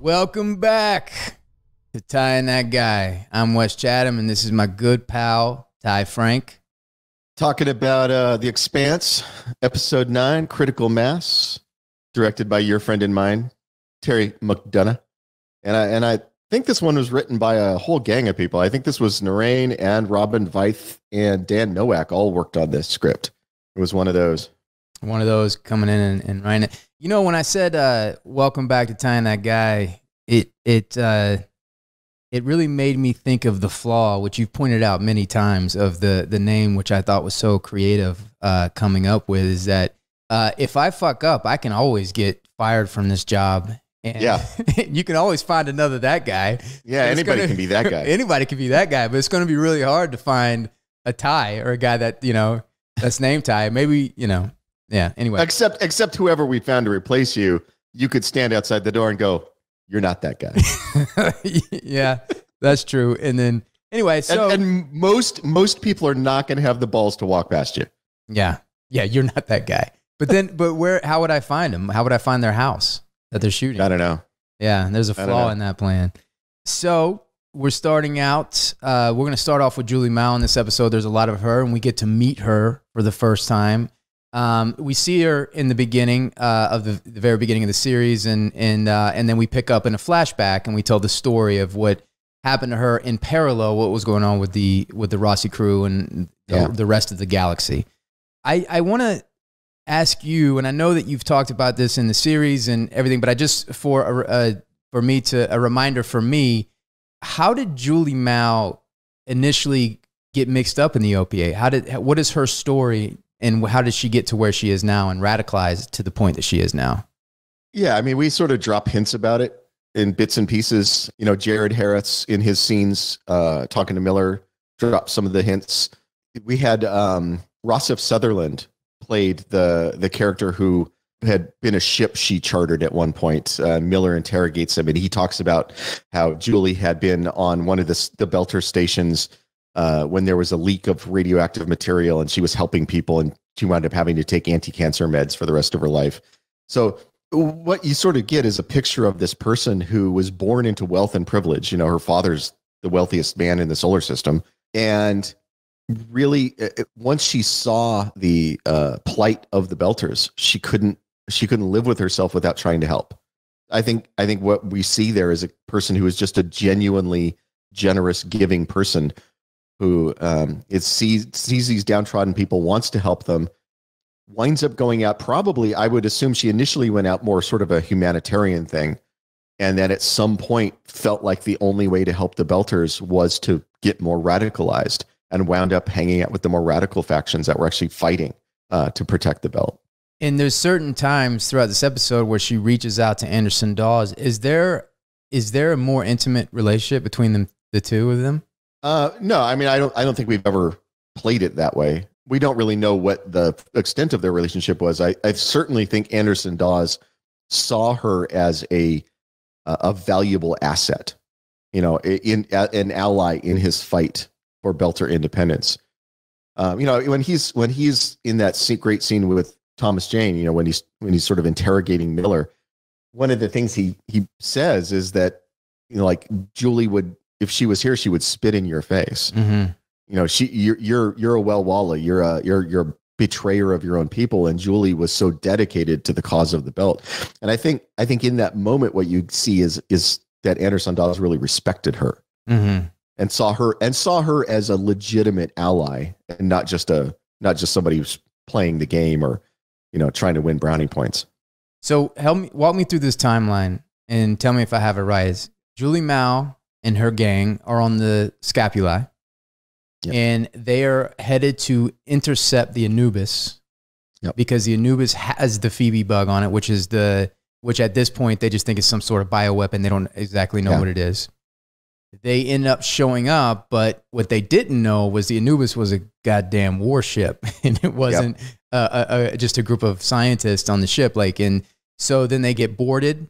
Welcome back to Ty and That Guy. I'm Wes Chatham, and this is my good pal, Ty Franck. Talking about The Expanse, Episode 9, Critical Mass, directed by your friend and mine, Terry McDonough. And I think this one was written by a whole gang of people. I think this was Narain and Robin Veith and Dan Nowak all worked on this script. It was one of those. One of those coming in and writing it. You know, when I said welcome back to Ty and That Guy, it really made me think of the flaw, which you've pointed out many times, of the name, which I thought was so creative coming up with, is that if I fuck up, I can always get fired from this job. And yeah. You can always find another that guy. Yeah, anybody can be that guy. Anybody can be that guy, but it's going to be really hard to find a Ty or a guy that, you know, that's named Ty. Maybe, you know. Yeah, anyway. Except whoever we found to replace you, you could stand outside the door and go, you're not that guy. Yeah, that's true. And then, anyway, so... And most people are not going to have the balls to walk past you. Yeah, you're not that guy. But how would I find them? How would I find their house that they're shooting? I don't know. Yeah, there's a flaw in that plan. So, we're starting out, we're going to start off with Julie Mao in this episode. There's a lot of her, and we get to meet her for the first time. We see her in the beginning of the very beginning of the series, and then we pick up in a flashback, and we tell the story of what happened to her in parallel, what was going on with the Rossi crew and the rest of the galaxy. I want to ask you, and I know that you've talked about this in the series and everything, but I just for a reminder for me, how did Julie Mao initially get mixed up in the OPA? What is her story? And how did she get to where she is now and radicalize to the point that she is now? Yeah, I mean, we sort of drop hints about it in bits and pieces. You know, Jared Harris in his scenes talking to Miller dropped some of the hints. We had Rossif Sutherland played the character who had been a ship she chartered at one point. Miller interrogates him, and he talks about how Julie had been on one of the Belter stations when there was a leak of radioactive material, and she was helping people, and she wound up having to take anti-cancer meds for the rest of her life. So what you sort of get is a picture of this person who was born into wealth and privilege. You know, her father's the wealthiest man in the solar system. And really, once she saw the plight of the Belters, she couldn't live with herself without trying to help. I think what we see there is a person who is just a genuinely generous, giving person who sees these downtrodden people, wants to help them, winds up going out. Probably, I would assume she initially went out more sort of a humanitarian thing, and then at some point felt like the only way to help the Belters was to get more radicalized, and wound up hanging out with the more radical factions that were actually fighting to protect the Belt. And there's certain times throughout this episode where she reaches out to Anderson Dawes. Is there a more intimate relationship between the two of them? No, I mean, I don't think we've ever played it that way. We don't really know what the extent of their relationship was. I certainly think Anderson Dawes saw her as a valuable asset, you know, an ally in his fight for Belter independence. You know, when he's in that great scene with Thomas Jane, you know, when he's sort of interrogating Miller, one of the things he says is that, you know, like Julie would, if she was here, she would spit in your face. Mm-hmm. You know, you're a Walla. You're a betrayer of your own people. And Julie was so dedicated to the cause of the Belt. And I think in that moment, what you see is that Anderson Dawes really respected her, mm-hmm. and saw her as a legitimate ally, and not just somebody who's playing the game or, you know, trying to win brownie points. So walk me through this timeline and tell me if I have it right. Is Julie Mao and her gang are on the Scapulae, yep. And they are headed to intercept the Anubis, yep. because the Anubis has the Phoebe bug on it, which at this point they just think is some sort of bioweapon. They don't exactly know what it is. They end up showing up, but what they didn't know was the Anubis was a goddamn warship, and it wasn't just a group of scientists on the ship. And so then they get boarded.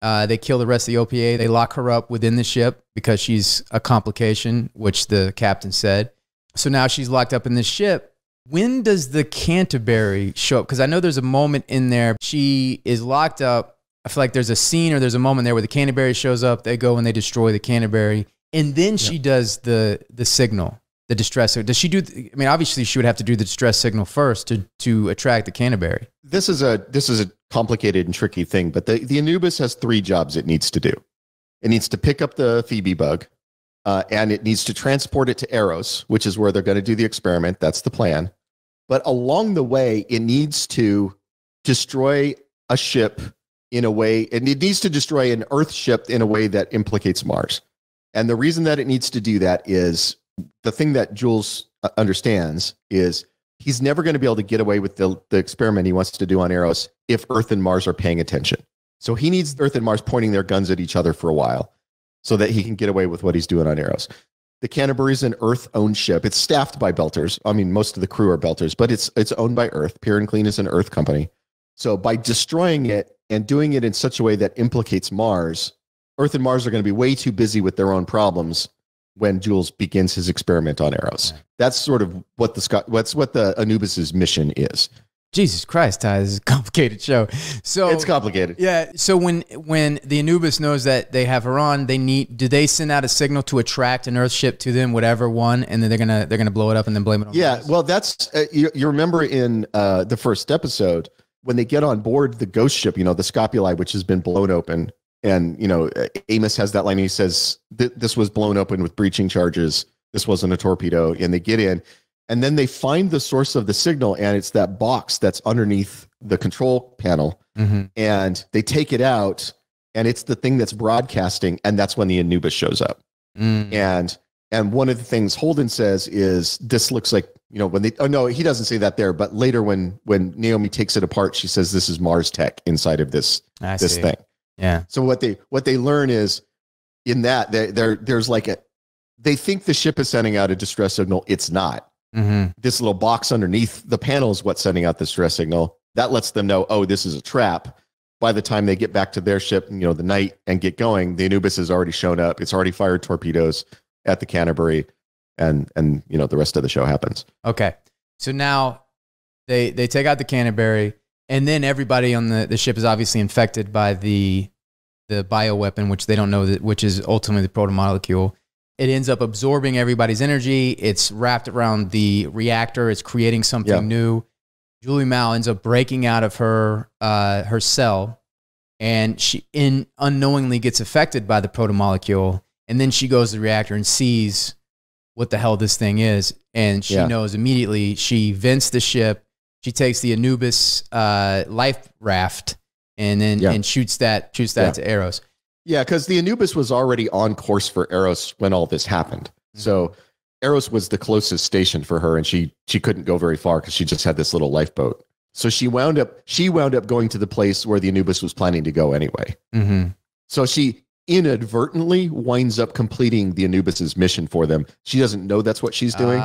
They kill the rest of the OPA. They lock her up within the ship because she's a complication, which the captain said. So now she's locked up in this ship. When does the Canterbury show up? Because I know there's a moment in there. She is locked up I feel like there's a scene or there's a moment there where the Canterbury shows up. They go and they destroy the Canterbury. And then she does the signal, the distress. Does she do, I mean, obviously she would have to do the distress signal first to attract the Canterbury. This is a complicated and tricky thing, but the Anubis has 3 jobs it needs to do. It needs to pick up the Phoebe bug, and it needs to transport it to Eros, which is where they're going to do the experiment. That's the plan. But along the way, it needs to destroy a ship in a way, and it needs to destroy an Earth ship in a way that implicates Mars. And the reason that it needs to do that is the thing that Jules understands is he's never going to be able to get away with the experiment he wants to do on Eros if Earth and Mars are paying attention. So he needs Earth and Mars pointing their guns at each other for a while so that he can get away with what he's doing on Eros. The Canterbury is an Earth-owned ship. It's staffed by Belters. I mean, most of the crew are Belters, but it's owned by Earth. Pure and Clean is an Earth company. So by destroying it and doing it in such a way that implicates Mars, Earth and Mars are going to be way too busy with their own problems when Jules begins his experiment on Eros. That's sort of what the Anubis's mission is. Jesus Christ, Ty, this is a complicated show. So it's complicated. Yeah. So when the Anubis knows that they have her on, do they send out a signal to attract an Earth ship to them, whatever one, and then they're gonna blow it up and then blame it on? Yeah. Well, that's you remember in the first episode when they get on board the ghost ship, the Scopuli, which has been blown open, and Amos has that line. He says this was blown open with breaching charges. This wasn't a torpedo, and they get in. And then they find the source of the signal, and it's that box that's underneath the control panel. Mm-hmm. And they take it out, and it's the thing that's broadcasting, and that's when the Anubis shows up. Mm. And one of the things Holden says is, this looks like, when they, oh no, he doesn't say that there, but later when Naomi takes it apart, she says this is Mars tech inside of this thing. Yeah. So what they learn is in that there's like they think the ship is sending out a distress signal. It's not. Mm-hmm. This little box underneath the panel is what's sending out the stress signal. That lets them know, oh, this is a trap. By the time they get back to their ship, the night, and get going, the Anubis has already shown up. It's already fired torpedoes at the Canterbury, and the rest of the show happens. Okay. So now they take out the Canterbury, and then everybody on the ship is obviously infected by the bioweapon, which they don't know which is ultimately the protomolecule. It ends up absorbing everybody's energy. It's wrapped around the reactor. It's creating something new. Julie Mao ends up breaking out of her cell, and she unknowingly gets affected by the protomolecule. And then she goes to the reactor and sees what the hell this thing is. And she knows immediately. She vents the ship. She takes the Anubis life raft and then and shoots that to Eros. Yeah, because the Anubis was already on course for Eros when all this happened. Mm-hmm. So Eros was the closest station for her, and she couldn't go very far because she just had this little lifeboat. So she wound up going to the place where the Anubis was planning to go anyway. Mm-hmm. So she inadvertently winds up completing the Anubis's mission for them. She doesn't know that's what she's doing.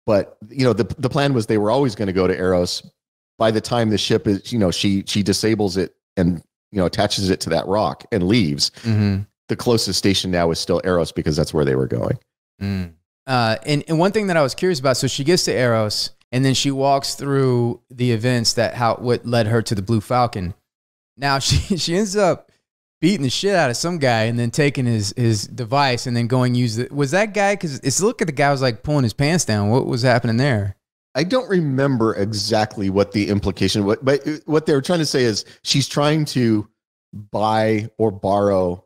But the plan was they were always going to go to Eros. By the time the ship is, she disables it and attaches it to that rock and leaves. Mm-hmm. The closest station now is still Eros because that's where they were going. Mm. And one thing that I was curious about, so she gets to Eros and then she walks through the events what led her to the Blue Falcon. Now she ends up beating the shit out of some guy and then taking his device and then going use it. Was that guy? Because look at the guy was like pulling his pants down. What was happening there? I don't remember exactly what the implication was, but what they were trying to say is she's trying to buy or borrow,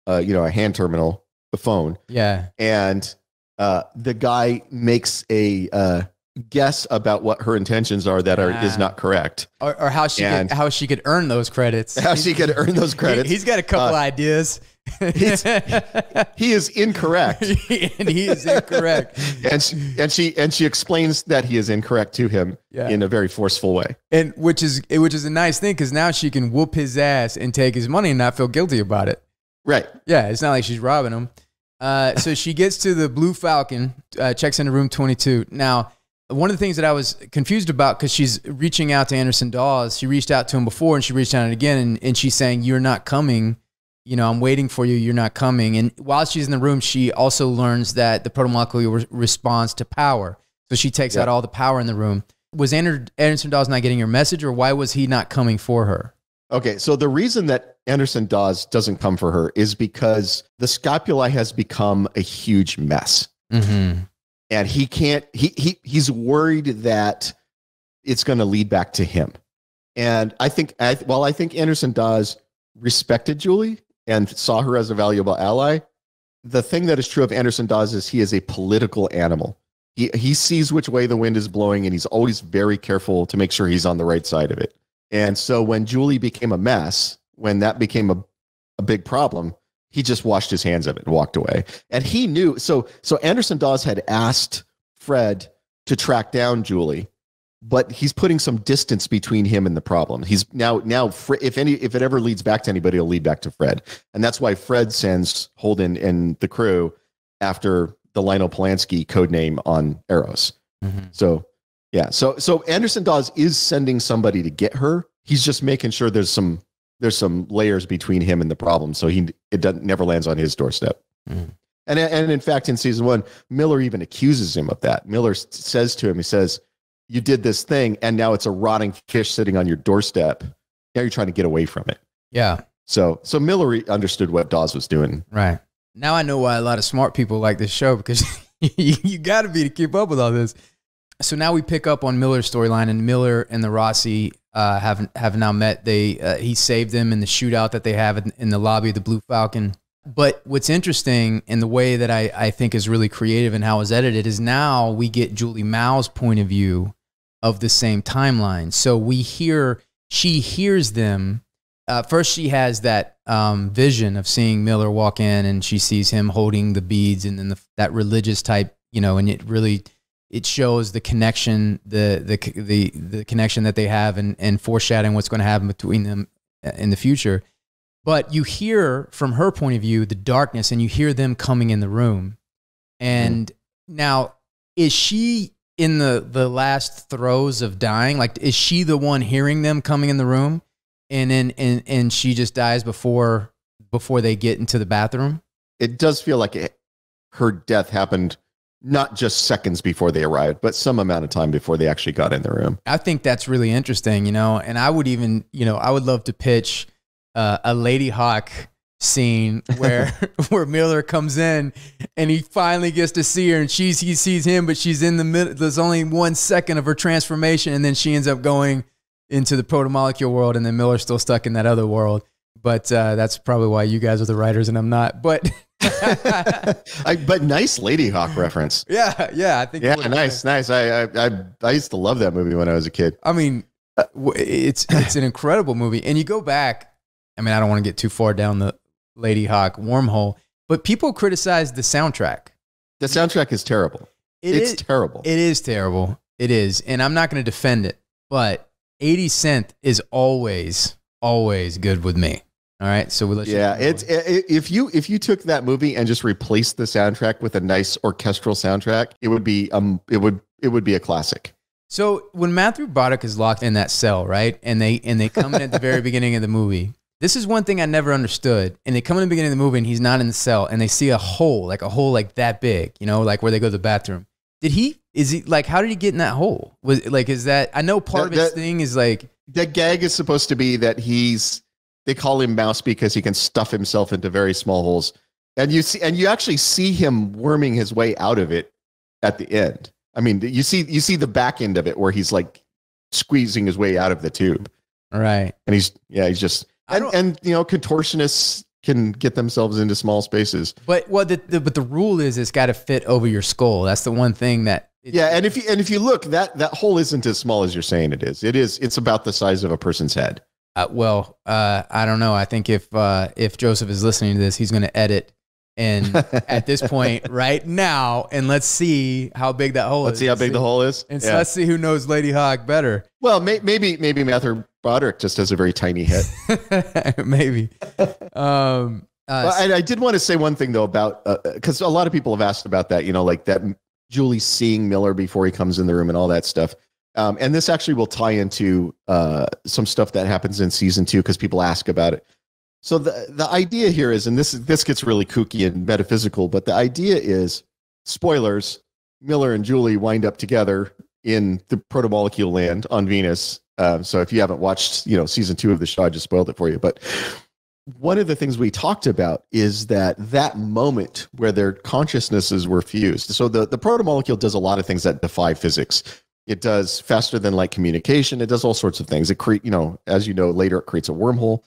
a hand terminal, a phone. Yeah. And the guy makes a guess about what her intentions are that is not correct. Or how she could earn those credits. How she could earn those credits. He's got a couple ideas. He is incorrect. And he is incorrect. and she explains that he is incorrect to him in a very forceful way. And which is a nice thing because now she can whoop his ass and take his money and not feel guilty about it. Right. Yeah, it's not like she's robbing him. So she gets to the Blue Falcon, checks into room 22. Now, one of the things that I was confused about, because she's reaching out to Anderson Dawes, she reached out to him before and she reached out again, and she's saying, "You're not coming. I'm waiting for you. You're not coming." And while she's in the room, she also learns that the protomolecule responds to power. So she takes out all the power in the room. Was Anderson Dawes not getting her message, or why was he not coming for her? Okay, so the reason that Anderson Dawes doesn't come for her is because the scapula has become a huge mess. And he can't, he's worried that it's going to lead back to him. And I think Anderson Dawes respected Julie and saw her as a valuable ally. The thing that is true of Anderson Dawes is he is a political animal. He sees which way the wind is blowing, and he's always very careful to make sure he's on the right side of it. And so when Julie became a mess, when that became a big problem, he just washed his hands of it and walked away. And he knew. So Anderson Dawes had asked Fred to track down Julie, but he's putting some distance between him and the problem. He's now if it ever leads back to anybody, it'll lead back to Fred. And that's why Fred sends Holden and the crew after the Lionel Polanski code name on Eros. So yeah, so Anderson Dawes is sending somebody to get her. He's just making sure there's some layers between him and the problem, so it never lands on his doorstep. And in fact, in season 1, Miller even accuses him of that. Miller says to him, he says, "You did this thing, and now it's a rotting fish sitting on your doorstep. Now you're trying to get away from it." Yeah. So Miller understood what Dawes was doing. Right. Now I know why a lot of smart people like this show, because you got to be to keep up with all this. So now we pick up on Miller's storyline, and Miller and the Rossi have now met. He saved them in the shootout that they have in the lobby of the Blue Falcon. But what's interesting, and the way that I think is really creative and how it's edited, is now we get Julie Mao's point of view of the same timeline. So she hears them. First, she has that vision of seeing Miller walk in, and she sees him holding the beads, and then that religious type, and it shows the connection, the connection that they have, and foreshadowing what's going to happen between them in the future. But you hear from her point of view the darkness, and you hear them coming in the room. And now, is she in the last throes of dying? Like, is she the one hearing them coming in the room? And then she just dies before they get into the bathroom? It does feel like her death happened not just seconds before they arrived, but some amount of time before they actually got in the room. I think that's really interesting, and I would even, I would love to pitch a Lady Hawk scene where Miller comes in and he finally gets to see her, and he sees him, but she's in the middle. There's only 1 second of her transformation, and then she ends up going into the proto-molecule world, and then Miller's still stuck in that other world. But that's probably why you guys are the writers and I'm not. But but nice Lady Hawk reference. Yeah, I think. Yeah, nice. I used to love that movie when I was a kid. I mean, it's an incredible movie, and you go back. I mean, I don't want to get too far down the Lady Hawk wormhole, but people criticize the soundtrack. The soundtrack is terrible. It's terrible. It is terrible. It is, and I'm not going to defend it, but 80 Cent is always good with me. All right, so we let you. Yeah, if you took that movie and just replaced the soundtrack with a nice orchestral soundtrack, it would be a classic. So when Matthew Broderick is locked in that cell, right, and they come in at the very beginning of the movie, this is one thing I never understood. And they come in the beginning of the movie, and he's not in the cell, and they see a hole like that big, like where they go to the bathroom. How did he get in that hole? Is that, I know part of his thing is like, the gag is supposed to be that they call him Mouse because he can stuff himself into very small holes. And you actually see him worming his way out of it at the end. I mean, you see the back end of it where he's like squeezing his way out of the tube. All right. And he's just, contortionists can get themselves into small spaces. But the rule is it's got to fit over your skull. That's the one thing that. And if you look, that hole isn't as small as you're saying it is. It's about the size of a person's head. I don't know. I think if Joseph is listening to this, he's going to edit. And at this point right now, and let's see how big that hole is. Let's see how big the hole is. And let's see who knows Lady Hawk better. Well, maybe Matthew Broderick just has a very tiny head. Maybe. I did want to say one thing though about, because a lot of people have asked about that, like that Julie seeing Miller before he comes in the room and all that stuff. And this actually will tie into some stuff that happens in season 2 because people ask about it. So the idea here is, and this gets really kooky and metaphysical, but the idea is, spoilers, Miller and Julie wind up together in the protomolecule land on Venus, So if you haven't watched, season 2 of the show, I just spoiled it for you. But one of the things we talked about is that moment where their consciousnesses were fused. So the protomolecule does a lot of things that defy physics. It does faster than light communication. It does all sorts of things. It as you know, later it creates a wormhole.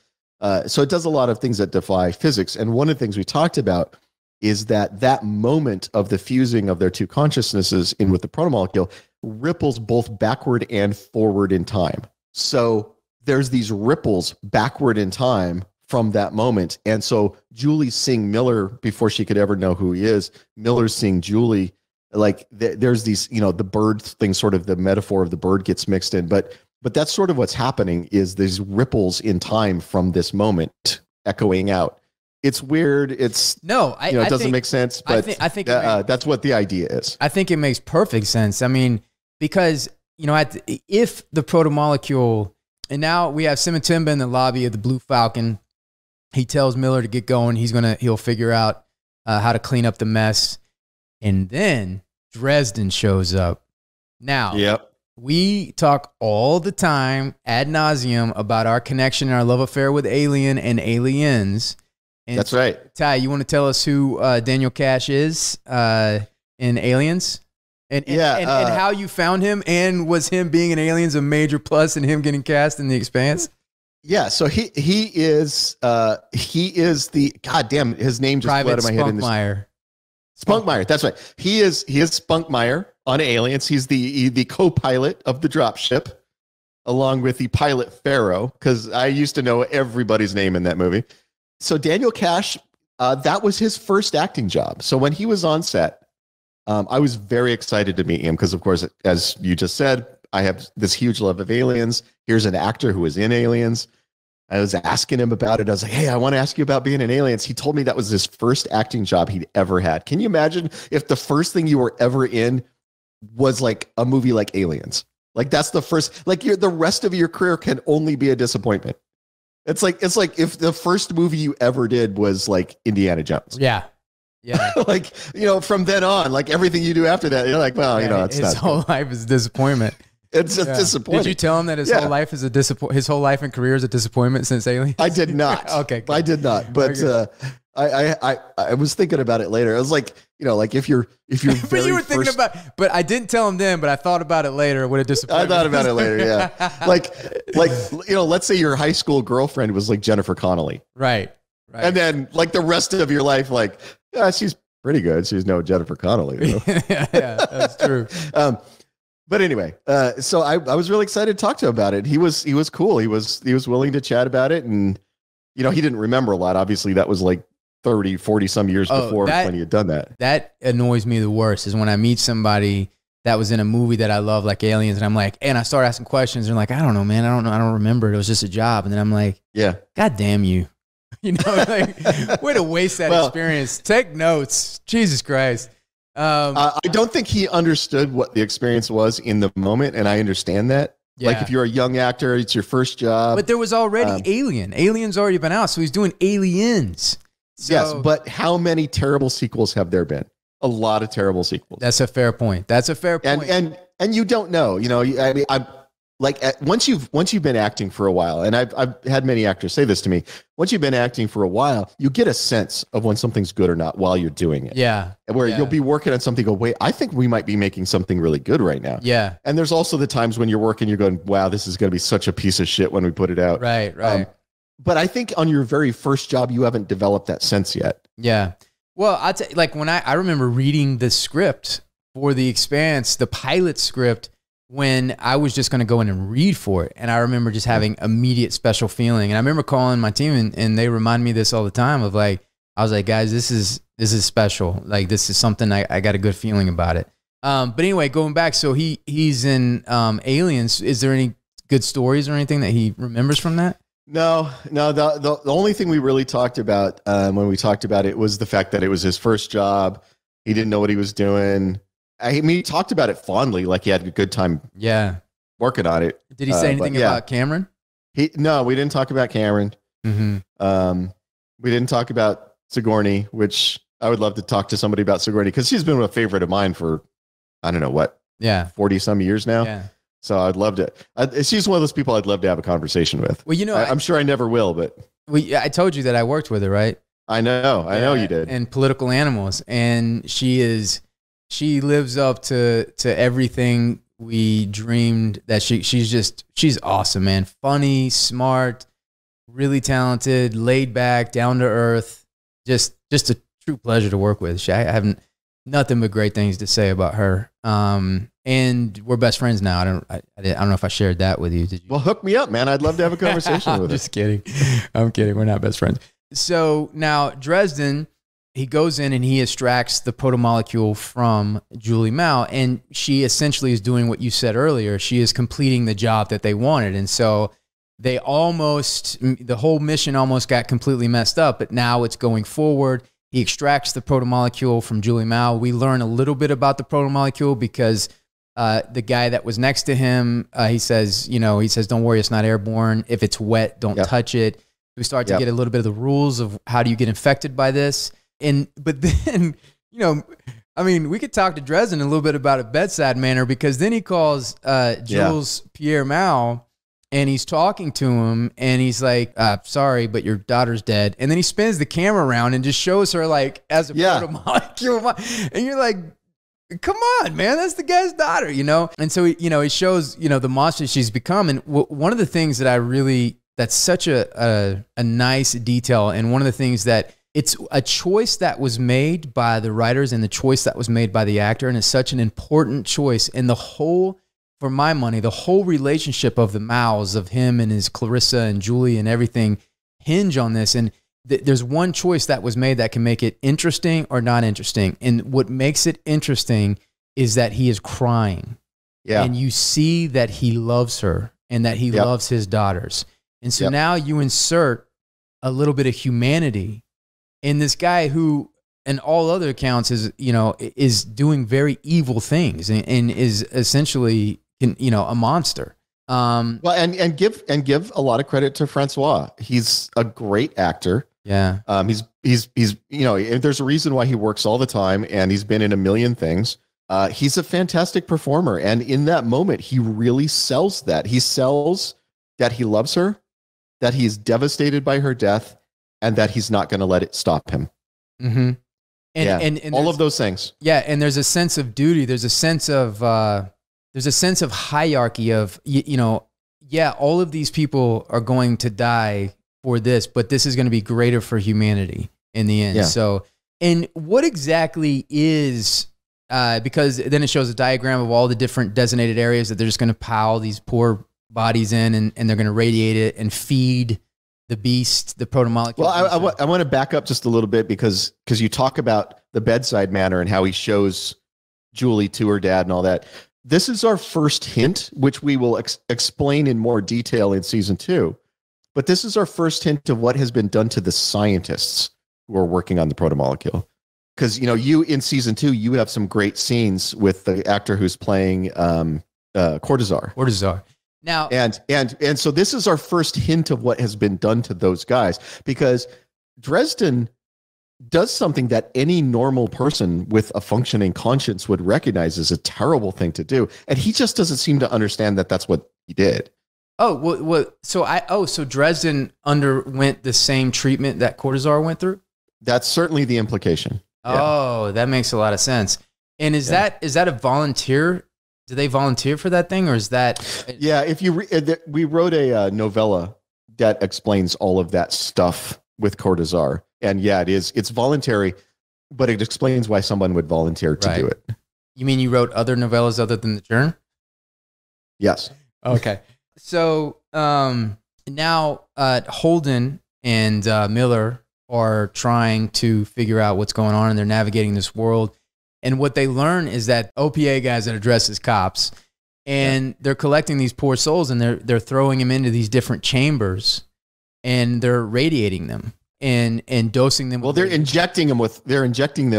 So it does a lot of things that defy physics. And one of the things we talked about is that moment of the fusing of their two consciousnesses in with the protomolecule ripples both backward and forward in time. So there's these ripples backward in time from that moment. And so Julie's seeing Miller before she could ever know who he is. Miller's seeing Julie. Like there's these, the bird thing, sort of the metaphor of the bird gets mixed in. But that's sort of what's happening, is these ripples in time from this moment echoing out. It's weird. It doesn't make sense, but I think that's what the idea is. I think it makes perfect sense. I mean, because, if the protomolecule, and now we have Simatimba in the lobby of the Blue Falcon. He tells Miller to get going. He'll figure out how to clean up the mess. And then Dresden shows up. Now, yep. We talk all the time ad nauseum about our connection and our love affair with Alien and Aliens. And that's right. Ty, you want to tell us who Daniel Cash is in Aliens? And how you found him, and was him being in Aliens a major plus in him getting cast in The Expanse? Yeah, so he is the, God damn it, his name just Private went out of my head. Spunkmeyer. Spunkmeyer, that's right. He is Spunkmeyer on Aliens. He's the co-pilot of the dropship, along with the pilot Pharaoh, because I used to know everybody's name in that movie. So Daniel Cash, that was his first acting job. So when he was on set, I was very excited to meet him because, of course, as you just said, I have this huge love of Aliens. Here's an actor who was in Aliens. I was asking him about it. I was like, hey, I want to ask you about being in Aliens. He told me that was his first acting job he'd ever had. Can you imagine if the first thing you were ever in was like a movie like Aliens? Like that's the first, like the rest of your career can only be a disappointment. It's like if the first movie you ever did was like Indiana Jones. Yeah. Yeah. Like, from then on, like everything you do after that, you're like, well, it's his whole life is disappointment. It's a disappointment. Did you tell him that his whole life is his whole life and career is a disappointment since Aliens? I did not. Okay. Good. I did not. But I was thinking about it later. I was like, like if you're but you were thinking about, but I didn't tell him then, but I thought about it later. What a disappointment. I thought about it later. Yeah. like, let's say your high school girlfriend was like Jennifer Connelly. Right. And then like the rest of your life, like, yeah, she's pretty good. She's no Jennifer Connelly. yeah, that's true. But anyway, so I was really excited to talk to him about it. He was cool. He was willing to chat about it. And, he didn't remember a lot. Obviously, that was like 30, 40 some years before when he had done that. That annoys me the worst is when I meet somebody that was in a movie that I love, like Aliens, and I'm like, and I start asking questions. And they're like, I don't know, man. I don't remember. It was just a job. And then I'm like, yeah, God damn you. Like, way to waste that experience. Take notes. Jesus Christ. I don't think he understood what the experience was in the moment, and I understand that. Yeah. Like if you're a young actor, it's your first job. But there was already Alien. Alien's already been out, so he's doing Aliens. So, yes, but how many terrible sequels have there been? A lot of terrible sequels. That's a fair point. And you don't know. I mean, I'm like once you've been acting for a while, and I've had many actors say this to me. Once you've been acting for a while, you get a sense of when something's good or not while you're doing it. Yeah. Where you'll be working on something, go, wait, I think we might be making something really good right now. Yeah. And there's also the times when you're working, you're going, wow, this is going to be such a piece of shit when we put it out. Right. But I think on your very first job, you haven't developed that sense yet. Yeah. Well, like when I remember reading the script for The Expanse, the pilot script, when I was just going to go in and read for it. And I remember just having immediate special feeling. And I remember calling my team and they remind me this all the time of like, I was like, guys, this is special. Like, this is something I got a good feeling about it. But anyway, going back. So he's in Aliens. Is there any good stories or anything that he remembers from that? No. The only thing we really talked about when we talked about it was the fact that it was his first job. He didn't know what he was doing. I mean, he talked about it fondly, like he had a good time working on it. Did he say anything about Cameron? No, we didn't talk about Cameron. Mm-hmm. We didn't talk about Sigourney, which I would love to talk to somebody about Sigourney because she's been a favorite of mine for, I don't know what, 40 some years now. Yeah. So I'd love to. She's one of those people I'd love to have a conversation with. Well, you know, I'm sure I never will, but I told you that I worked with her, right? I know you did. And Political Animals, and she lives up to everything we dreamed that she's awesome, man. Funny, smart, really talented, laid back, down to earth. Just a true pleasure to work with. I have nothing but great things to say about her. And we're best friends now. I don't know if I shared that with you. Did you? Well, hook me up, man. I'd love to have a conversation with her. Just kidding. I'm kidding. We're not best friends. So now Dresden, he goes in and he extracts the protomolecule from Julie Mao, and she essentially is doing what you said earlier. She is completing the job that they wanted. And so the whole mission almost got completely messed up, but now it's going forward. He extracts the protomolecule from Julie Mao. We learn a little bit about the protomolecule because the guy that was next to him, he says, don't worry, it's not airborne. If it's wet, don't touch it. We start to get a little bit of the rules of how do you get infected by this. But then, we could talk to Dresden a little bit about a bedside manner, because then he calls Jules Pierre Mao, and he's talking to him, and he's like, sorry, but your daughter's dead. And then he spins the camera around and just shows her like as a protomolecule. And you're like, come on, man, that's the guy's daughter, And so, he shows, the monster she's become. And one of the things that that's such a nice detail. And one of the things that it's a choice that was made by the writers and the choice that was made by the actor. And it's such an important choice. And for my money, the whole relationship of the Maos, of him and his Clarissa and Julie and everything, hinge on this. And there's one choice that was made that can make it interesting or not interesting. And what makes it interesting is that he is crying. Yeah. And you see that he loves her and that he loves his daughters. And so now you insert a little bit of humanity in this guy who, in all other accounts, is doing very evil things and is essentially, a monster. Well, and give a lot of credit to Francois. He's a great actor. Yeah. He's there's a reason why he works all the time, and he's been in a million things. He's a fantastic performer, and in that moment, he really sells that. He sells that he loves her, that he's devastated by her death, and that he's not going to let it stop him. Mm-hmm. And all of those things. Yeah, and there's a sense of duty. There's a sense of hierarchy of, all of these people are going to die for this, but this is going to be greater for humanity in the end. Yeah. So, and what exactly is, because then it shows a diagram of all the different designated areas that they're just going to pile these poor bodies in, and they're going to radiate it and feed the beast, the protomolecule. Well, I want to back up just a little bit because you talk about the bedside manner and how he shows Julie to her dad and all that. This is our first hint, which we will explain in more detail in season 2. But this is our first hint of what has been done to the scientists who are working on the protomolecule. Because, you in season 2, you have some great scenes with the actor who's playing Cortazar. Now, and so this is our first hint of what has been done to those guys, because Dresden does something that any normal person with a functioning conscience would recognize as a terrible thing to do, and he just doesn't seem to understand that that's what he did. So Dresden underwent the same treatment that Cortazar went through? That's certainly the implication. Oh, that makes a lot of sense. And is that a volunteer? Do they volunteer for that thing, or is that? Yeah, if you we wrote a novella that explains all of that stuff with Cortazar, and it's voluntary, but it explains why someone would volunteer to do it. You mean you wrote other novellas other than The Journey? Yes. Okay. So now Holden and Miller are trying to figure out what's going on, and they're navigating this world. And what they learn is that OPA guys that are dressed as cops, and they're collecting these poor souls, and they're throwing them into these different chambers, and they're radiating them and dosing them. Well, they're injecting them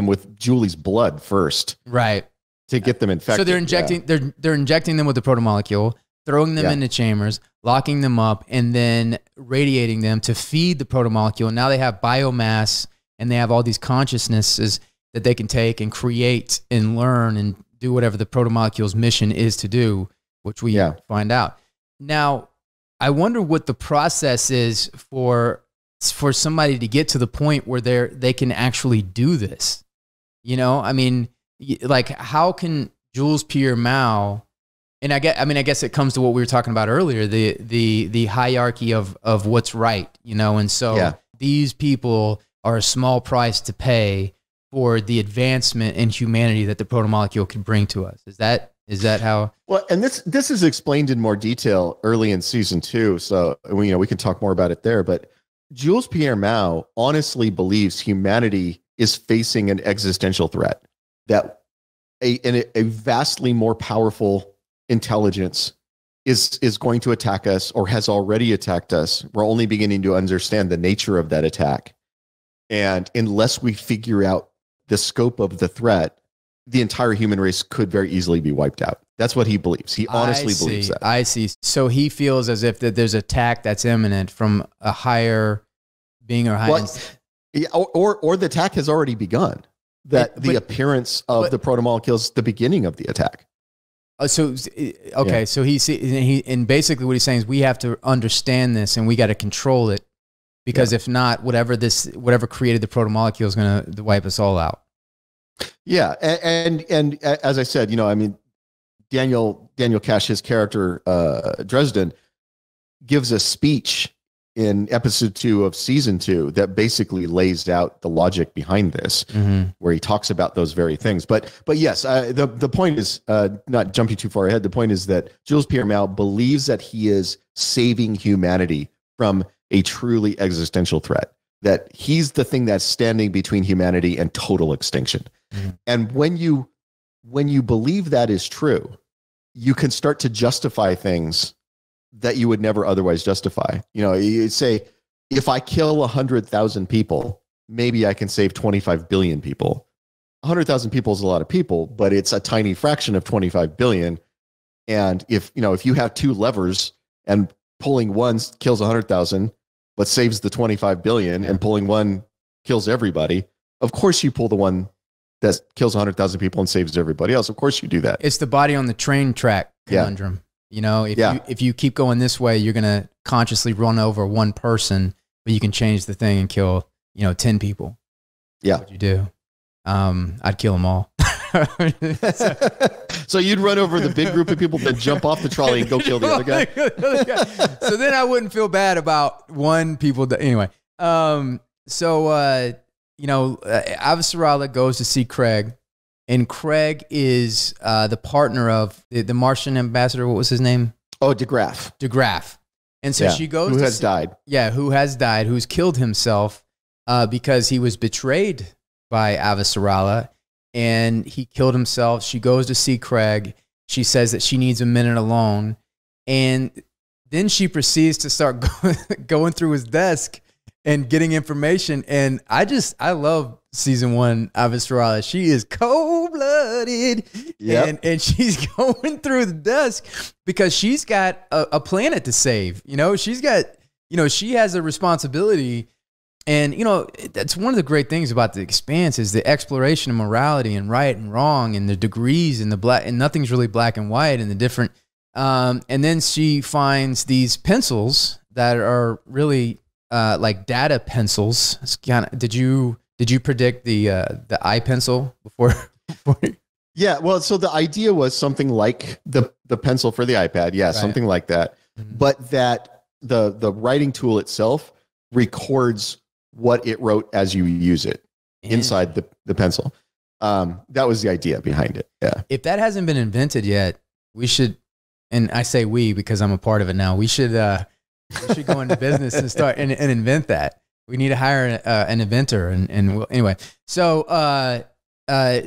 with Julie's blood first, right, to get them infected. So they're injecting them with the protomolecule, throwing them into chambers, locking them up, and then radiating them to feed the protomolecule. And now they have biomass, and they have all these consciousnesses that they can take and create and learn and do whatever the protomolecule's mission is to do which we find out. Now, I wonder what the process is for somebody to get to the point where they can actually do this. You know, I mean, like, how can Jules Pierre Mao, and I guess it comes to what we were talking about earlier, the hierarchy of what's right, you know, and so these people are a small price to pay for the advancement in humanity that the protomolecule could bring to us. Is that how? Well, and this is explained in more detail early in season 2, so we can talk more about it there. But Jules Pierre Mao honestly believes humanity is facing an existential threat, that a vastly more powerful intelligence is going to attack us, or has already attacked us. We're only beginning to understand the nature of that attack. And unless we figure out the scope of the threat, the entire human race could very easily be wiped out. That's what he believes. He honestly believes that. I see. So he feels as if that there's attack that's imminent from a higher being or higher. Or the attack has already begun. The appearance of the protomolecules, the beginning of the attack. So and basically what he's saying is we have to understand this and we got to control it, because if not, whatever created the protomolecule is going to wipe us all out. Yeah, and as I said, I mean, Daniel Cash, his character Dresden, gives a speech in episode 2 of season 2 that basically lays out the logic behind this, where he talks about those very things. But yes, the point is, not jumping too far ahead, the point is that Jules Pierre Mao believes that he is saving humanity from a truly existential threat, that he's the thing that's standing between humanity and total extinction. And when you believe that is true, you can start to justify things that you would never otherwise justify. You say, if I kill 100,000 people, maybe I can save 25 billion people. 100,000 people is a lot of people, but it's a tiny fraction of 25 billion. And if you have 2 levers and pulling one kills 100,000, but saves the 25 billion, and pulling one kills everybody, of course you pull the one that kills 100,000 people and saves everybody else. Of course you do that. It's the body on the train track conundrum. If you keep going this way, you're going to consciously run over one person, but you can change the thing and kill, 10 people. Yeah. What would you do? I'd kill them all. So you'd run over the big group of people, then jump off the trolley and go kill the other guy. So then I wouldn't feel bad about one people. Anyway. Avasarala goes to see Craig, and Craig is the partner of the Martian ambassador. What was his name? Oh, DeGraff. DeGraff. And so she goes who has died. Yeah, who has died, who's killed himself because he was betrayed by Avasarala, and he killed himself. She goes to see Craig. She says that she needs a minute alone, and then she proceeds to start going through his desk and getting information. And I love season 1 Avasarala. She is cold-blooded. Yep. And she's going through the desk because she's got a planet to save. She's got, she has a responsibility. And, that's one of the great things about The Expanse is the exploration of morality and right and wrong and the degrees and the black, and nothing's really black and white, and the different. And then she finds these pencils that are really like data pencils. It's did you predict the eye pencil before? Yeah, well, so the idea was something like the pencil for the iPad. Yeah, right. Something like that. But that the writing tool itself records what it wrote as you use it inside the pencil. That was the idea behind it. Yeah. If that hasn't been invented yet, we should, and I say we because I'm a part of it now, we should go into business and start and invent that. We need to hire an inventor. And anyway, so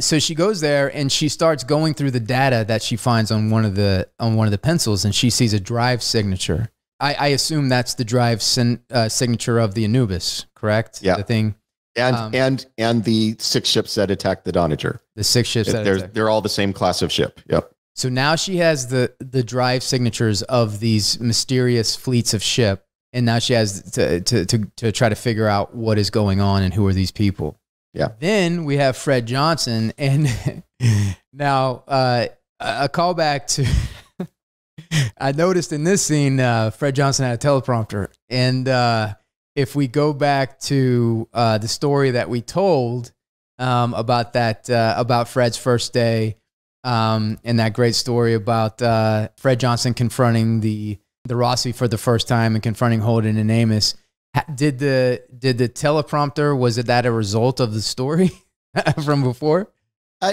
she goes there and she starts going through the data that she finds on one of the pencils, and she sees a drive signature. I assume that's the drive signature of the Anubis, correct? Yeah. The thing. And the 6 ships that attacked the Doniger. The 6 ships they're all the same class of ship. Yep. So now she has the drive signatures of these mysterious fleets of ship, and now she has to try to figure out what is going on and who are these people. Yeah. Then we have Fred Johnson, and now a callback to I noticed in this scene, Fred Johnson had a teleprompter. And if we go back to the story that we told about that, about Fred's first day, and that great story about Fred Johnson confronting the Rossi for the first time and confronting Holden and Amos. Did the teleprompter, was that a result of the story from before?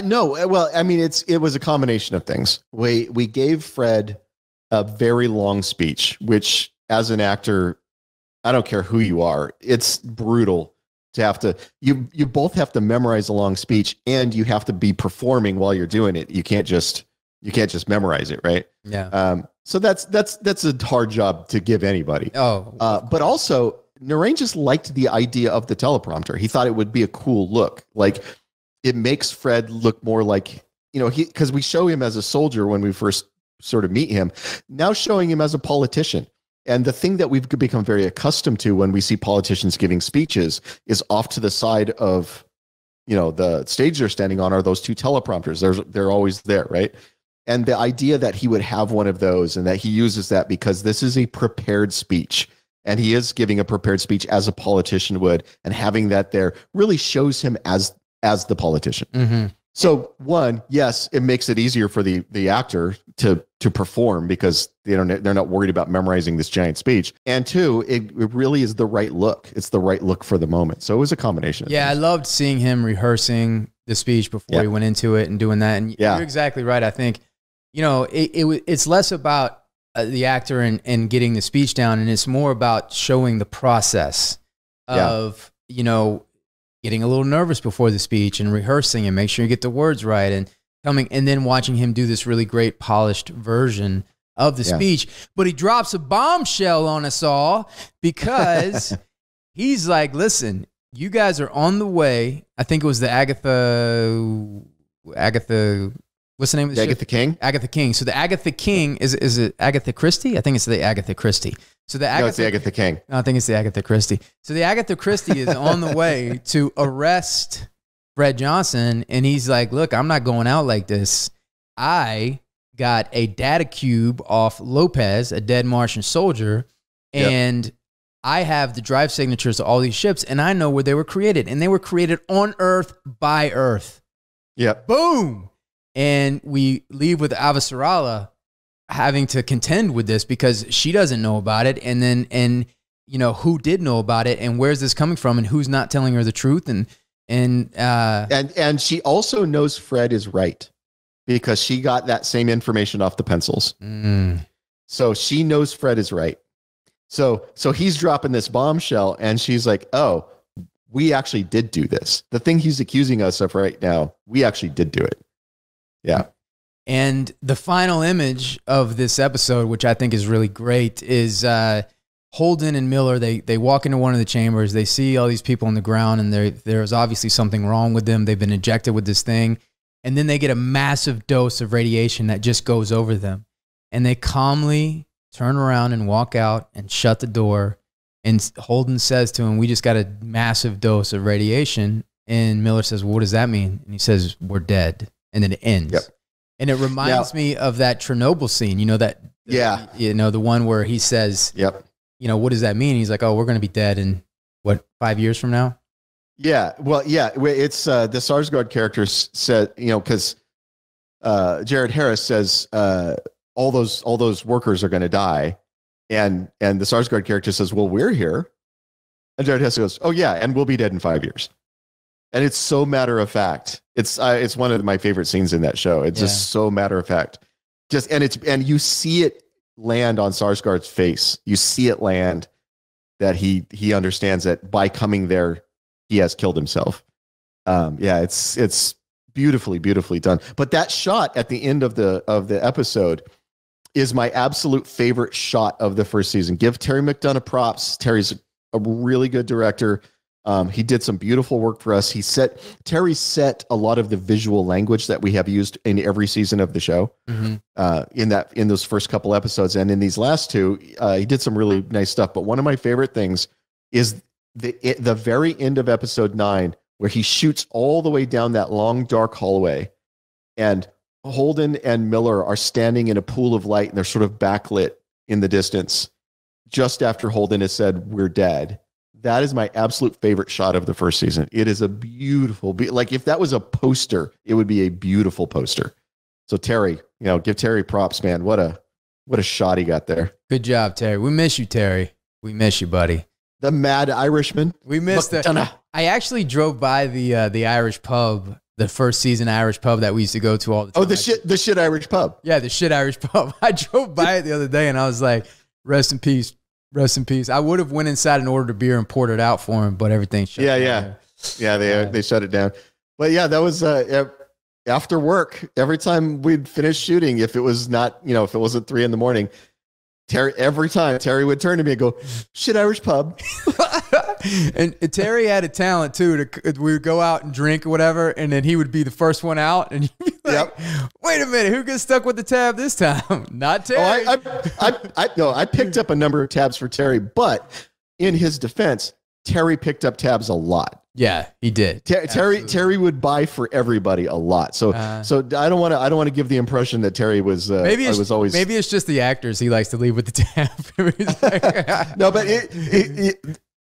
No. Well, I mean, it was a combination of things. We gave Fred a very long speech, which as an actor, I don't care who you are, it's brutal to have to, you both have to memorize a long speech and you have to be performing while you're doing it. You can't just memorize it. Right. Yeah. So that's a hard job to give anybody. Oh, but also Narain just liked the idea of the teleprompter. He thought it would be a cool look. Like it makes Fred look more like, because we show him as a soldier when we first sort of meet him, now showing him as a politician. And the thing that we've become very accustomed to when we see politicians giving speeches is off to the side of, the stage they're standing on are those two teleprompters. They're always there, right? And the idea that he would have one of those and that he uses that because this is a prepared speech and he is giving a prepared speech as a politician would, and having that there really shows him as the politician. Mm-hmm. So one, yes, it makes it easier for the actor to perform because they're not worried about memorizing this giant speech. And two, it really is the right look. It's the right look for the moment. So it was a combination. Yeah, I loved seeing him rehearsing the speech before he went into it and doing that. And you're exactly right. I think, it's less about the actor and getting the speech down, and it's more about showing the process of, getting a little nervous before the speech and rehearsing and make sure you get the words right and then watching him do this really great polished version of the speech. But he drops a bombshell on us all because he's like, listen, you guys are on the way. I think it was the Agatha, what's the name of the Agatha King? Agatha King. So the Agatha King, is it Agatha Christie? I think it's the Agatha Christie. So it's the Agatha King. No, I think it's the Agatha Christie. So the Agatha Christie is on the way to arrest Fred Johnson, and he's like, look, I'm not going out like this. I got a data cube off Lopez, a dead Martian soldier, and I have the drive signatures to all these ships, and I know where they were created, and they were created on Earth by Earth. Yep. Boom! And we leave with Avasarala having to contend with this because she doesn't know about it. And who did know about it and where's this coming from and who's not telling her the truth. And she also knows Fred is right because she got that same information off the pencils. So she knows Fred is right. So he's dropping this bombshell and she's like, oh, we actually did do this. The thing he's accusing us of right now, we actually did do it. Yeah. And the final image of this episode, which I think is really great, is Holden and Miller. They walk into one of the chambers. They see all these people on the ground, and there's obviously something wrong with them. They've been injected with this thing. And then they get a massive dose of radiation that just goes over them. And they calmly turn around and walk out and shut the door. And Holden says to him, we just got a massive dose of radiation. And Miller says, well, what does that mean? And he says, we're dead. And then it ends. Yep. And it reminds me of that Chernobyl scene, the one where he says, what does that mean? He's like, oh, we're going to be dead in 5 years from now? Yeah. Well, yeah, it's the Sarsgaard character said, because Jared Harris says all those workers are going to die. And the Sarsgaard character says, well, we're here. And Jared Harris goes, oh, yeah, and we'll be dead in 5 years. And it's so matter of fact. It's one of my favorite scenes in that show. It's just so matter of fact. And you see it land on Sarsgaard's face. You see it land that he understands that by coming there, he has killed himself. It's beautifully, beautifully done. But that shot at the end of the episode is my absolute favorite shot of the first season. Give Terry McDonough props. Terry's a really good director. He did some beautiful work for us. Terry set a lot of the visual language that we have used in every season of the show. Mm-hmm. In those first couple episodes, and in these last two, he did some really nice stuff. But one of my favorite things is the very end of episode 9, where he shoots all the way down that long dark hallway, and Holden and Miller are standing in a pool of light and they're sort of backlit in the distance just after Holden has said, "We're dead." That is my absolute favorite shot of the first season. It is a beautiful, like if that was a poster, it would be a beautiful poster. So Terry, give Terry props, man. What a shot he got there. Good job, Terry. We miss you, Terry. We miss you, buddy. The Mad Irishman. We missed it. I actually drove by the Irish pub, the first season Irish pub that we used to go to all the time. Oh, the shit Irish pub. Yeah, the shit Irish pub. I drove by it the other day and I was like, rest in peace. Rest in peace. I would have went inside and ordered a beer and poured it out for him, but everything shut down. Yeah, they shut it down. But yeah, that was after work. Every time we'd finish shooting, if it was not, if it wasn't 3 a.m, every time Terry would turn to me and go, "Shit Irish pub." And Terry had a talent too. We would go out and drink or whatever, and then he would be the first one out, and you'd be like, "Wait a minute, who gets stuck with the tab this time?" Not Terry. I picked up a number of tabs for Terry, but in his defense, Terry picked up tabs a lot. Yeah, he did. Terry would buy for everybody a lot. So I don't want to give the impression that Terry was maybe it's just the actors he likes to leave with the tab. No, but